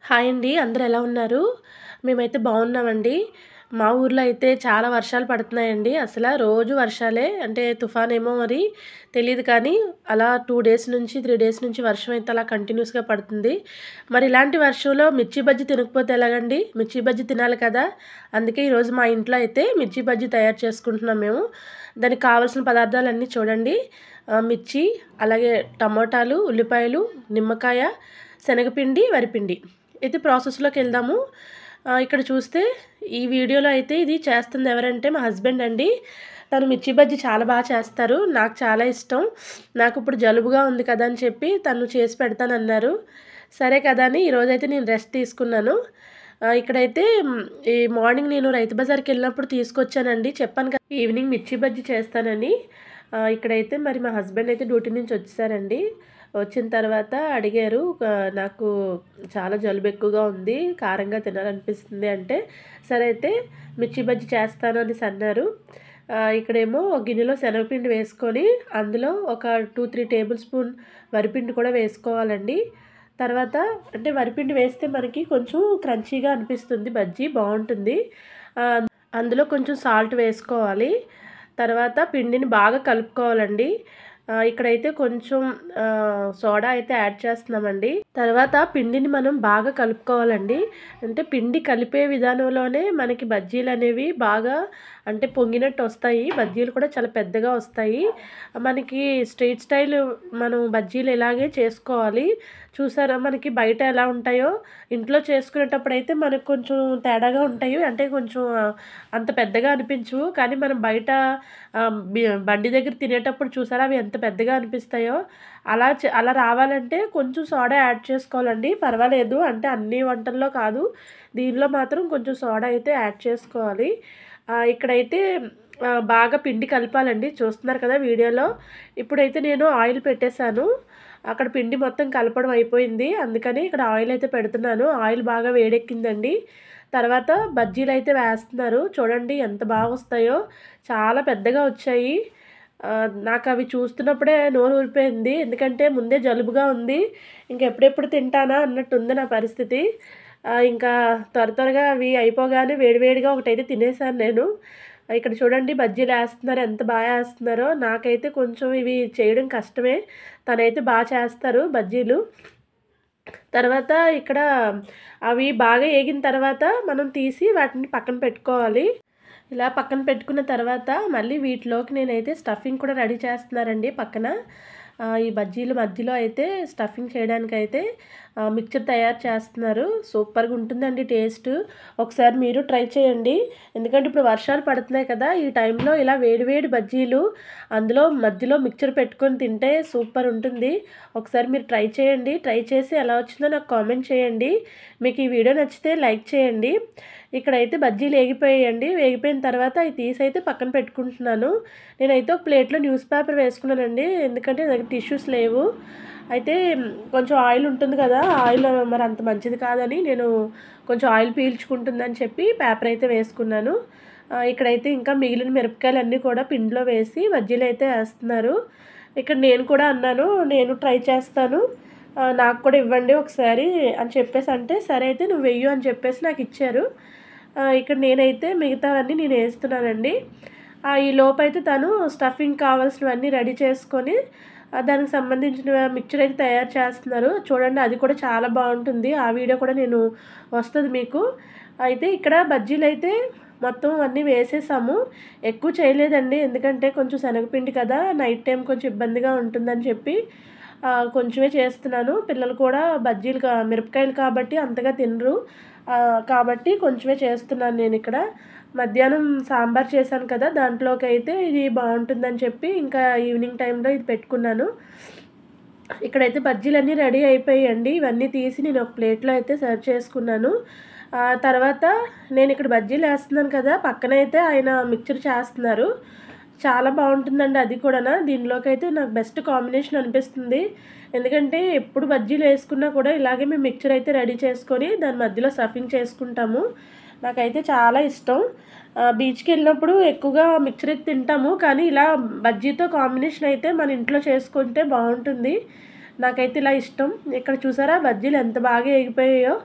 Hi అండి. అందరూ ఎలా ఉన్నారు? మేమైతే బాగున్నామండి. మా ఊర్లో అయితే చాలా వర్షాలు పడుతున్నాయండి. రోజు వర్షాలే. అంటే తుఫానేమో మరి తెలీదు కానీ, అలా 2 డేస్ నుంచి, 3 డేస్ నుంచి వర్షం అయితే అలా కంటిన్యూస్‌గా పడుతుంది. మరి ఇలాంటి వర్షంలో మిర్చి బజ్జీ తినకపోతే ఎలాగండి? మిర్చి బజ్జీ తినాలి కదా! అందుకే ఈరోజు మా ఇంట్లో అయితే మిర్చి బజ్జీ తయారు చేసుకుంటున్నాం మేము. దానికి కావాల్సిన పదార్థాలన్నీ చూడండి. మిర్చి, అలాగే టమోటాలు, ఉల్లిపాయలు, నిమ్మకాయ, శనగపిండి, వరిపిండి. అయితే ప్రాసెస్‌లోకెళ్దాము. ఇక్కడ చూస్తే ఈ వీడియోలో అయితే ఇది చేస్తుంది ఎవరంటే మా హస్బెండ్ అండి. తను మిర్చి బజ్జీ చాలా చేస్తారు. నాకు చాలా ఇష్టం. నాకిప్పుడు జలుబుగా ఉంది కదా అని చెప్పి తను చేసి పెడతానన్నారు. సరే కదా అని ఈరోజైతే నేను రెస్ట్ తీసుకున్నాను. ఇక్కడైతే ఈ మార్నింగ్ నేను రైతు బజార్‌కెళ్ళినప్పుడు తీసుకొచ్చానండి. చెప్పాను కదా ఈవినింగ్ మిర్చి బజ్జీ చేస్తానని. ఇక్కడైతే మరి మా హస్బెండ్ అయితే డ్యూటీ నుంచి వచ్చేసారండి. వచ్చిన తర్వాత అడిగారు. నాకు చాలా జలుబు ఎక్కువగా ఉంది, కారంగా తినాలనిపిస్తుంది అంటే, సరే అయితే మిర్చి బజ్జీ చేస్తాను అనేసి అన్నారు. ఇక్కడేమో గిన్నెలో శనగపిండి వేసుకొని, అందులో ఒక 2, 3 టేబుల్ స్పూన్ వరిపిండి కూడా వేసుకోవాలండి. తర్వాత అంటే వరిపిండి వేస్తే మనకి కొంచెం క్రంచీగా అనిపిస్తుంది బజ్జీ బావుంటుంది. అందులో కొంచెం సాల్ట్ వేసుకోవాలి. తర్వాత పిండిని బాగా కలుపుకోవాలండి. ఇక్కడైతే కొంచెం సోడా అయితే యాడ్ చేస్తున్నామండి. తర్వాత పిండిని మనం బాగా కలుపుకోవాలండి. అంటే పిండి కలిపే విధానంలోనే మనకి బజ్జీలనేవి బాగా అంటే పొంగినట్టు వస్తాయి. బజ్జీలు కూడా చాలా పెద్దగా వస్తాయి. మనకి స్ట్రీట్ స్టైల్ మనం బజ్జీలు ఇలాగే చేసుకోవాలి. చూసారా మనకి బయట ఎలా ఉంటాయో, ఇంట్లో చేసుకునేటప్పుడైతే మనకు కొంచెం తేడాగా ఉంటాయి. అంటే కొంచెం అంత పెద్దగా అనిపించవు. కానీ మనం బయట బండి దగ్గర తినేటప్పుడు చూసారా అవి ఎంత పెద్దగా అనిపిస్తాయో, అలా రావాలంటే కొంచెం సోడా యాడ్ చేసుకోవాలండి. పర్వాలేదు. అంటే అన్ని వంటల్లో కాదు. దీనిలో మాత్రం కొంచెం సోడా అయితే యాడ్ చేసుకోవాలి. ఇక్కడైతే బాగా పిండి కలపాలండి. చూస్తున్నారు కదా వీడియోలో. ఇప్పుడైతే నేను ఆయిల్ పెట్టేశాను. అక్కడ పిండి మొత్తం కలపడం అయిపోయింది. అందుకని ఇక్కడ ఆయిల్ అయితే పెడుతున్నాను. ఆయిల్ బాగా వేడెక్కిందండి. తర్వాత బజ్జీలైతే వేస్తున్నారు. చూడండి ఎంత వస్తాయో. చాలా పెద్దగా వచ్చాయి. నాకవి చూస్తున్నప్పుడే నోరు ఊరిపోయింది. ఎందుకంటే ముందే జలుబుగా ఉంది. ఇంకెప్పుడెప్పుడు తింటానా అన్నట్టుంది నా పరిస్థితి. ఇంకా త్వరగా అవి అయిపోగానే వేడివేడిగా ఒకటైతే తినేసాను నేను. ఇక్కడ చూడండి బజ్జీలేస్తున్నారు. ఎంత ఏస్తున్నారో. నాకైతే కొంచెం ఇవి చేయడం కష్టమే. తనైతే చేస్తారు బజ్జీలు. తర్వాత ఇక్కడ అవి బాగా ఏగిన తర్వాత మనం తీసి వాటిని పక్కన పెట్టుకోవాలి. ఇలా పక్కన పెట్టుకున్న తర్వాత మళ్ళీ వీటిలోకి నేనైతే స్టఫింగ్ కూడా రెడీ చేస్తున్నారండి పక్కన. ఈ బజ్జీల మధ్యలో అయితే స్టఫింగ్ చేయడానికైతే మిక్చర్ తయారు చేస్తున్నారు. సూపర్‌గా ఉంటుందండి టేస్ట్. ఒకసారి మీరు ట్రై చేయండి. ఎందుకంటే ఇప్పుడు వర్షాలు పడుతున్నాయి కదా! ఈ టైంలో ఇలా వేడి వేడి బజ్జీలు అందులో మధ్యలో మిక్చర్ పెట్టుకొని తింటే సూపర్ ఉంటుంది. ఒకసారి మీరు ట్రై చేయండి. ట్రై చేసి ఎలా వచ్చిందో నాకు కామెంట్ చేయండి. మీకు ఈ వీడియో నచ్చితే లైక్ చేయండి. ఇక్కడైతే బజ్జీలు ఏగిపోయాయండి. వేగిపోయిన తర్వాత అవి తీసైతే పక్కన పెట్టుకుంటున్నాను. నేనైతే ఒక ప్లేట్‌లో న్యూస్ పేపర్ వేసుకున్నానండి. ఎందుకంటే నా దగ్గర టిష్యూస్ లేవు. అయితే కొంచెం ఆయిల్ ఉంటుంది కదా! ఆయిల్ మరి అంత మంచిది కాదని నేను కొంచెం ఆయిల్ పీల్చుకుంటుందని చెప్పి పేపర్ అయితే వేసుకున్నాను. ఇక్కడైతే ఇంకా మిగిలిన మిరపకాయలన్నీ కూడా పిండిలో వేసి బజ్జీలైతే ఏస్తున్నారు. ఇక్కడ నేను కూడా అన్నాను, నేను ట్రై చేస్తాను. నాకు కూడా ఇవ్వండి ఒకసారి అని చెప్పేసంటే, సరే అయితే నువ్వు వెయ్యు అని చెప్పేసి నాకిచ్చారు. ఇక్కడ నేనైతే మిగతావన్నీ నేనేస్తున్నానండి. ఈ లోపైతే తను స్టఫింగ్ కావాల్సినవన్నీ రెడీ చేసుకొని, దానికి సంబంధించిన మిక్చర్ అయితే తయారు చేస్తున్నారు. చూడండి అది కూడా చాలా బావుంటుంది. ఆ వీడియో కూడా వస్తది మీకు. అయితే ఇక్కడ బజ్జీలైతే మొత్తం అన్నీ వేసేసాము. ఎక్కువ చేయలేదండి. ఎందుకంటే కొంచెం శనగపిండి కదా! నైట్ టైం కొంచెం ఇబ్బందిగా ఉంటుందని చెప్పి కొంచెమే చేస్తున్నాను. పిల్లలు కూడా బజ్జీలు మిరపకాయలు కాబట్టి అంతగా తినరు. కాబట్టి కొంచెమే చేస్తున్నాను నేనిక్కడ. మధ్యాహ్నం సాంబార్ చేశాను కదా! దాంట్లోకైతే ఇది బావుంటుందని చెప్పి ఇంకా ఈవినింగ్ టైంలో ఇది పెట్టుకున్నాను. ఇక్కడైతే బజ్జీలన్నీ రెడీ అయిపోయాయండి. ఇవన్నీ తీసి నేను ఒక ప్లేట్‌లో అయితే సర్వ్ చేసుకున్నాను. తర్వాత నేనిక్కడ బజ్జీలేస్తున్నాను కదా! పక్కనైతే ఆయన మిక్చర్ చేస్తున్నారు. చాలా బావుంటుందండి అది కూడానా. దీనిలోకైతే నాకు బెస్ట్ కాంబినేషన్ అనిపిస్తుంది. ఎందుకంటే ఎప్పుడు బజ్జీలేసుకున్నా కూడా ఇలాగే మేము మిక్చర్ అయితే రెడీ చేసుకొని దాని మధ్యలో స్టఫింగ్ చేసుకుంటాము. నాకైతే చాలా ఇష్టం. బీచ్‌కెళ్ళినప్పుడు ఎక్కువగా మిక్చర్ అయితే తింటాము. కానీ ఇలా బజ్జీతో కాంబినేషన్ అయితే మన ఇంట్లో చేసుకుంటే బావుంటుంది. నాకైతే ఇలా ఇష్టం. ఇక్కడ చూసారా బజ్జీలు ఎంత బాగా ఏగిపోయాయో.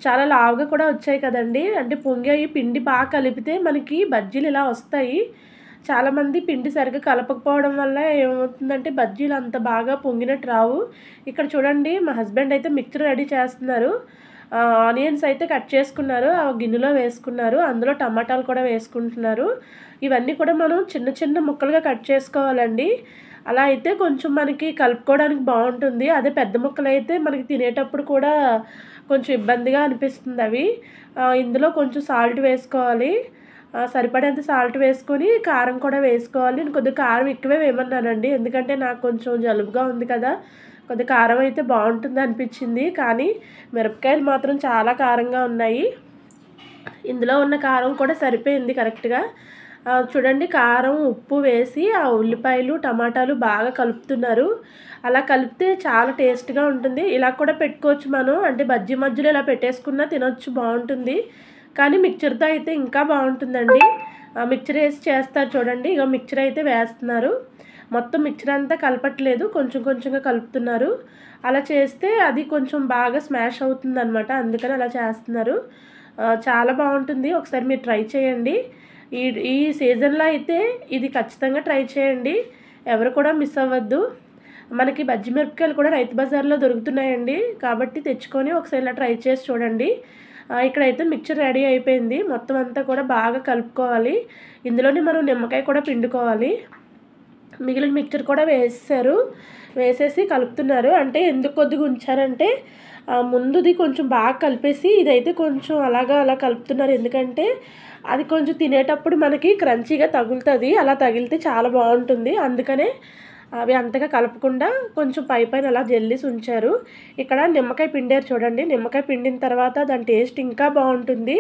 చాలా లావుగా కూడా వచ్చాయి కదండీ. అంటే పొంగాయి. పిండి బాగా కలిపితే మనకి బజ్జీలు ఇలా వస్తాయి. చాలామంది పిండి సరిగ్గా కలపకపోవడం వల్ల ఏమవుతుందంటే బజ్జీలు అంత బాగా పొంగినట్టు రావు. ఇక్కడ చూడండి మా హస్బెండ్ అయితే మిక్చర్ రెడీ చేస్తున్నారు. ఆనియన్స్ అయితే కట్ చేసుకున్నారు. ఆ గిన్నెలో వేసుకున్నారు. అందులో టమాటాలు కూడా వేసుకుంటున్నారు. ఇవన్నీ కూడా మనం చిన్న చిన్న ముక్కలుగా కట్ చేసుకోవాలండి. అలా అయితే కొంచెం మనకి కలుపుకోవడానికి బాగుంటుంది. అదే పెద్ద ముక్కలు అయితే మనకి తినేటప్పుడు కూడా కొంచెం ఇబ్బందిగా అనిపిస్తుంది అవి. ఇందులో కొంచెం సాల్ట్ వేసుకోవాలి. సరిపడేంత సాల్ట్ వేసుకొని కారం కూడా వేసుకోవాలి. నేను కొద్దిగా కారం ఎక్కువే వేయమన్నానండి. ఎందుకంటే నాకు కొంచెం జలుబుగా ఉంది కదా, కొద్దిగా కారం అయితే బాగుంటుంది అనిపించింది. కానీ మిరపకాయలు మాత్రం చాలా కారంగా ఉన్నాయి. ఇందులో ఉన్న కారం కూడా సరిపోయింది కరెక్ట్గా. చూడండి కారం ఉప్పు వేసి ఆ ఉల్లిపాయలు టమాటాలు బాగా కలుపుతున్నారు. అలా కలిపితే చాలా టేస్ట్గా ఉంటుంది. ఇలా కూడా పెట్టుకోవచ్చు మనం. అంటే బజ్జీ మధ్యలో ఇలా పెట్టేసుకున్నా తినొచ్చు, బాగుంటుంది. కానీ మిక్చర్తో అయితే ఇంకా బాగుంటుందండి. మిక్చర్ వేసి చేస్తారు చూడండి. ఇక మిక్చర్ అయితే వేస్తున్నారు. మొత్తం మిక్చర్ అంతా కలపట్లేదు, కొంచెం కొంచెంగా కలుపుతున్నారు. అలా చేస్తే అది కొంచెం బాగా స్మాష్ అవుతుంది అనమాట. అందుకని అలా చేస్తున్నారు. చాలా బాగుంటుంది. ఒకసారి మీరు ట్రై చేయండి. ఈ సీజన్లో అయితే ఇది ఖచ్చితంగా ట్రై చేయండి. ఎవరు కూడా మిస్ అవ్వద్దు. మనకి బజ్జీ మిరపకాయలు కూడా రైతు బజార్లో దొరుకుతున్నాయండి. కాబట్టి తెచ్చుకొని ఒకసారి ఇలా ట్రై చేసి చూడండి. ఇక్కడైతే మిక్చర్ రెడీ అయిపోయింది. మొత్తం అంతా కూడా బాగా కలుపుకోవాలి. ఇందులోనే మనం నిమ్మకాయ కూడా పిండుకోవాలి. మిగిలిన మిక్చర్ కూడా వేసేసి కలుపుతున్నారు. అంటే ఎందుకు కొద్దిగా ఉంచారంటే ముందుది కొంచెం బాగా కలిపేసి ఇదైతే కొంచెం అలా కలుపుతున్నారు. ఎందుకంటే అది కొంచెం తినేటప్పుడు మనకి క్రంచీగా తగులుతుంది. అలా తగిలితే చాలా బాగుంటుంది. అందుకనే అవి అంతగా కలపకుండా కొంచెం పైన అలా జల్లేసి ఉంచారు. ఇక్కడ నిమ్మకాయ పిండారు చూడండి. నిమ్మకాయ పిండిన తర్వాత దాని టేస్ట్ ఇంకా బాగుంటుంది.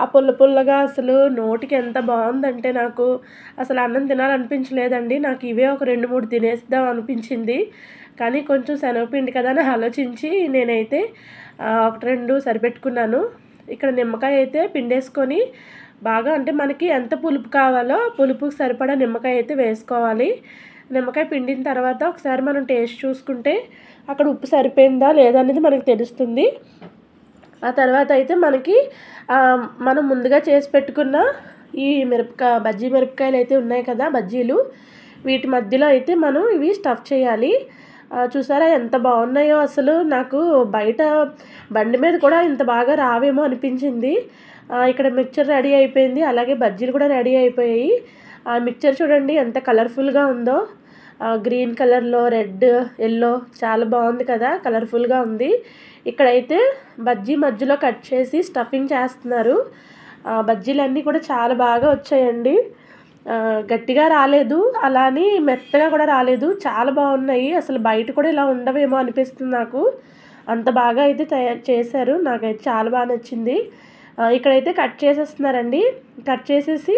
ఆ పుల్లగా అసలు నోటికి ఎంత బాగుందంటే నాకు అసలు అన్నం తినాలనిపించలేదండి. నాకు ఇవే ఒక 2-3 తినేద్దాం అనిపించింది. కానీ కొంచెం శనగపిండి కదా అని ఆలోచించి నేనైతే 1-2 సరిపెట్టుకున్నాను. ఇక్కడ నిమ్మకాయ అయితే పిండేసుకొని బాగా, అంటే మనకి ఎంత పులుపు కావాలో పులుపుకి సరిపడా నిమ్మకాయ అయితే వేసుకోవాలి. నిమ్మకాయ పిండిన తర్వాత ఒకసారి మనం టేస్ట్ చూసుకుంటే అక్కడ ఉప్పు సరిపోయిందా లేదా అనేది మనకు తెలుస్తుంది. ఆ తర్వాత అయితే మనకి మనం ముందుగా చేసి పెట్టుకున్న ఈ బజ్జీ మిరపకాయలు అయితే ఉన్నాయి కదా, బజ్జీలు, వీటి మధ్యలో అయితే మనం ఇవి స్టఫ్ చేయాలి. చూసారా ఎంత బాగున్నాయో. అసలు నాకు బయట బండి మీద కూడా ఇంత బాగా రావేమో అనిపించింది. ఇక్కడ మిక్చర్ రెడీ అయిపోయింది. అలాగే బజ్జీలు కూడా రెడీ అయిపోయాయి. ఆ మిక్చర్ చూడండి ఎంత కలర్ఫుల్గా ఉందో. గ్రీన్ కలర్లో రెడ్ ఎల్లో చాలా బాగుంది కదా, కలర్ఫుల్గా ఉంది. ఇక్కడైతే బజ్జీ మధ్యలో కట్ చేసి స్టఫింగ్ చేస్తున్నారు. బజ్జీలన్నీ కూడా చాలా బాగా వచ్చాయండి. గట్టిగా రాలేదు, అలాని మెత్తగా కూడా రాలేదు. చాలా బాగున్నాయి. అసలు బయట కూడా ఇలా ఉండవేమో అనిపిస్తుంది నాకు. అంత బాగా అయితే తయారు చేశారు. నాకైతే చాలా బాగా నచ్చింది. ఇక్కడైతే కట్ చేసేస్తున్నారండి. కట్ చేసేసి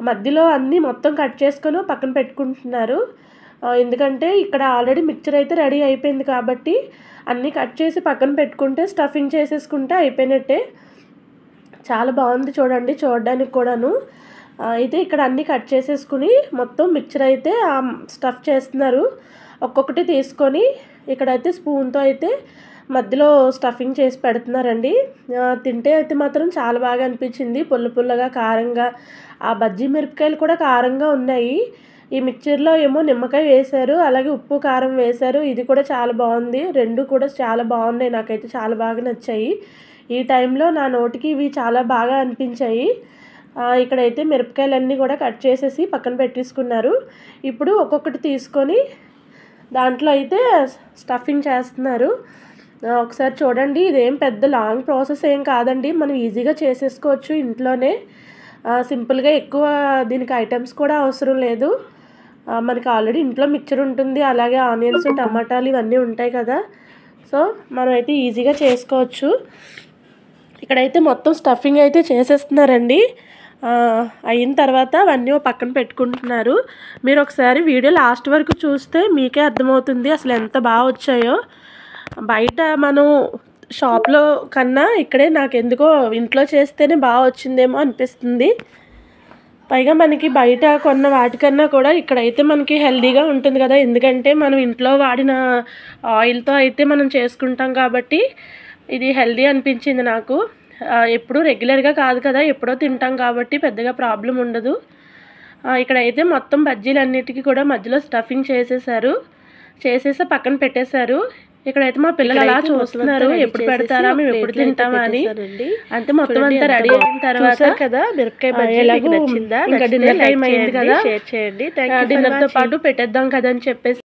మధ్యలో అన్నీ మొత్తం కట్ చేసుకొని పక్కన పెట్టుకుంటున్నారు. ఎందుకంటే ఇక్కడ ఆల్రెడీ మిక్చర్ అయితే రెడీ అయిపోయింది కాబట్టి అన్నీ కట్ చేసి పక్కన పెట్టుకుంటే స్టఫింగ్ చేసేసుకుంటే అయిపోయినట్టే. చాలా బాగుంది చూడండి చూడడానికి కూడాను. అయితే ఇక్కడ అన్నీ కట్ చేసేసుకుని మొత్తం మిక్చర్ అయితే స్టఫ్ చేస్తున్నారు. ఒక్కొక్కటి తీసుకొని ఇక్కడైతే స్పూన్తో అయితే మధ్యలో స్టఫింగ్ చేసి పెడుతున్నారండి. తింటే అయితే మాత్రం చాలా బాగా అనిపించింది. పుల్లగా కారంగా. ఆ బజ్జీ మిరపకాయలు కూడా కారంగా ఉన్నాయి. ఈ మిక్చర్లో ఏమో నిమ్మకాయ వేశారు, అలాగే ఉప్పు కారం వేశారు. ఇది కూడా చాలా బాగుంది. రెండు కూడా చాలా బాగున్నాయి. నాకైతే చాలా బాగా నచ్చాయి. ఈ టైంలో నా నోటికి ఇవి చాలా బాగా అనిపించాయి. ఇక్కడైతే మిరపకాయలన్నీ కూడా కట్ చేసేసి పక్కన పెట్టేసుకున్నారు. ఇప్పుడు ఒక్కొక్కటి తీసుకొని దాంట్లో అయితే స్టఫింగ్ చేస్తున్నారు. ఒకసారి చూడండి. ఇదేం పెద్ద లాంగ్ ప్రాసెస్ ఏం కాదండి. మనం ఈజీగా చేసేసుకోవచ్చు ఇంట్లోనే. సింపుల్గా ఎక్కువ దీనికి ఐటమ్స్ కూడా అవసరం లేదు. మనకి ఆల్రెడీ ఇంట్లో మిక్చర్ ఉంటుంది, అలాగే ఆనియన్స్ టమాటాలు ఇవన్నీ ఉంటాయి కదా. సో మనమైతే ఈజీగా చేసుకోవచ్చు. ఇక్కడైతే మొత్తం స్టఫింగ్ అయితే చేసేస్తున్నారండి. అయిన తర్వాత అవన్నీ పక్కన పెట్టుకుంటున్నారు. మీరు ఒకసారి వీడియో లాస్ట్ వరకు చూస్తే మీకే అర్థమవుతుంది అసలు ఎంత బాగా వచ్చాయో. బయట మనం షాప్లో కన్నా ఇక్కడే నాకు ఎందుకో ఇంట్లో చేస్తేనే బాగా వచ్చిందేమో అనిపిస్తుంది. పైగా మనకి బయట కొన్న వాటికన్నా కూడా ఇక్కడైతే మనకి హెల్తీగా ఉంటుంది కదా. ఎందుకంటే మనం ఇంట్లో వాడిన ఆయిల్తో అయితే మనం చేసుకుంటాం కాబట్టి ఇది హెల్దీ అనిపించింది నాకు. ఎప్పుడు రెగ్యులర్గా కాదు కదా, ఎప్పుడో తింటాం కాబట్టి పెద్దగా ప్రాబ్లం ఉండదు. ఇక్కడైతే మొత్తం బజ్జీలన్నిటికీ కూడా మధ్యలో స్టఫింగ్ చేసేసి పక్కన పెట్టేశారు. ఇక్కడైతే మా పిల్లలు అలా చూస్తున్నారు, ఎప్పుడు పెడతారా, మేము ఎప్పుడు తింటామా అని. అంటే మొత్తం అంతా రెడీ అయిన తర్వాత కదా మిరపకాయ బజ్జీ ఇంకా డిన్నర్ టైం అయింది కదా, డిన్నర్తో పాటు పెట్టేద్దాం కదా అని చెప్పేసి